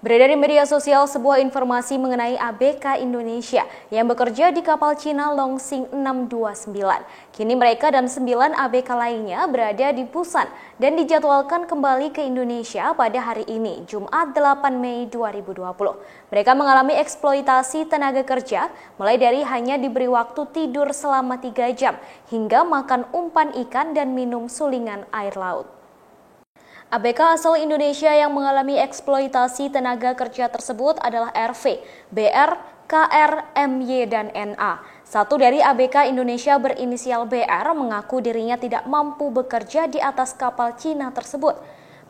Beredar di media sosial sebuah informasi mengenai ABK Indonesia yang bekerja di kapal Cina Longsing 629. Kini mereka dan 9 ABK lainnya berada di Busan dan dijadwalkan kembali ke Indonesia pada hari ini, Jumat 8 Mei 2020. Mereka mengalami eksploitasi tenaga kerja, mulai dari hanya diberi waktu tidur selama 3 jam, hingga makan umpan ikan dan minum sulingan air laut. ABK asal Indonesia yang mengalami eksploitasi tenaga kerja tersebut adalah RV, BR, KR, MY, dan NA. Satu dari ABK Indonesia berinisial BR mengaku dirinya tidak mampu bekerja di atas kapal Cina tersebut.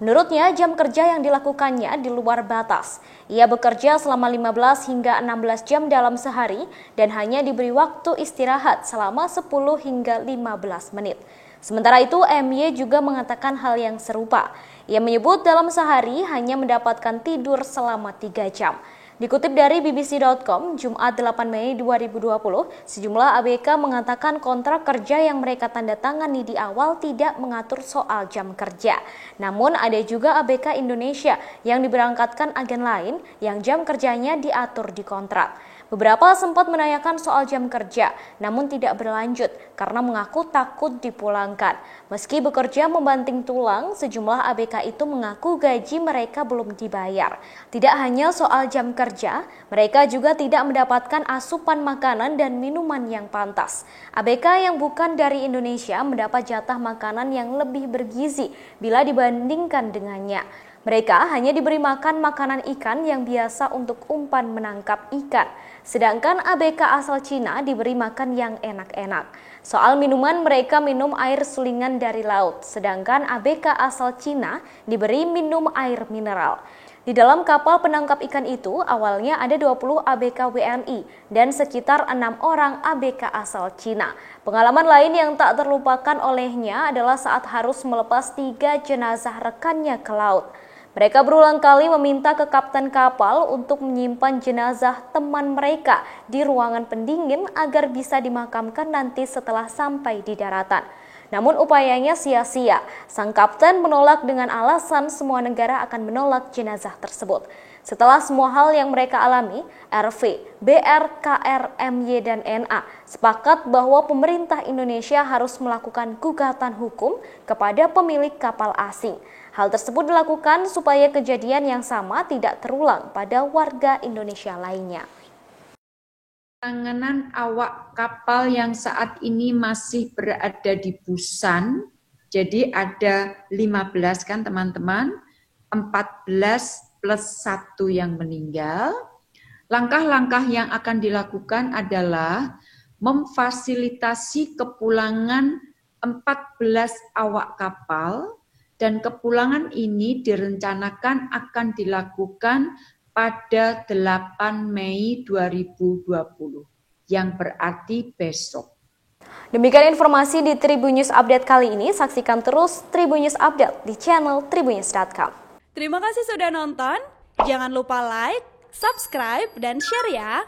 Menurutnya, jam kerja yang dilakukannya di luar batas. Ia bekerja selama 15 hingga 16 jam dalam sehari dan hanya diberi waktu istirahat selama 10 hingga 15 menit. Sementara itu, MY juga mengatakan hal yang serupa. Ia menyebut dalam sehari hanya mendapatkan tidur selama 3 jam. Dikutip dari BBC.com, Jumat 8 Mei 2020, sejumlah ABK mengatakan kontrak kerja yang mereka tanda tangani di awal tidak mengatur soal jam kerja. Namun ada juga ABK Indonesia yang diberangkatkan agen lain yang jam kerjanya diatur di kontrak. Beberapa sempat menanyakan soal jam kerja, namun tidak berlanjut karena mengaku takut dipulangkan. Meski bekerja membanting tulang, sejumlah ABK itu mengaku gaji mereka belum dibayar. Tidak hanya soal jam kerja, mereka juga tidak mendapatkan asupan makanan dan minuman yang pantas. ABK yang bukan dari Indonesia mendapat jatah makanan yang lebih bergizi bila dibandingkan dengannya. Mereka hanya diberi makan makanan ikan yang biasa untuk umpan menangkap ikan. Sedangkan ABK asal Cina diberi makan yang enak-enak. Soal minuman, mereka minum air sulingan dari laut. Sedangkan ABK asal Cina diberi minum air mineral. Di dalam kapal penangkap ikan itu, awalnya ada 20 ABK WNI dan sekitar 6 orang ABK asal Cina. Pengalaman lain yang tak terlupakan olehnya adalah saat harus melepas 3 jenazah rekannya ke laut. Mereka berulang kali meminta ke kapten kapal untuk menyimpan jenazah teman mereka di ruangan pendingin agar bisa dimakamkan nanti setelah sampai di daratan. Namun upayanya sia-sia. Sang kapten menolak dengan alasan semua negara akan menolak jenazah tersebut. Setelah semua hal yang mereka alami, RV, BR, KR, MY, dan NA sepakat bahwa pemerintah Indonesia harus melakukan gugatan hukum kepada pemilik kapal asing. Hal tersebut dilakukan supaya kejadian yang sama tidak terulang pada warga Indonesia lainnya. Penanganan awak kapal yang saat ini masih berada di Busan, jadi ada 15 kan teman-teman, 14 plus 1 yang meninggal. Langkah-langkah yang akan dilakukan adalah memfasilitasi kepulangan 14 awak kapal, dan kepulangan ini direncanakan akan dilakukan pada 8 Mei 2020, yang berarti besok. Demikian informasi di Tribun News Update kali ini. Saksikan terus Tribun News Update di channel tribunnews.com. Terima kasih sudah nonton. Jangan lupa like, subscribe, dan share ya.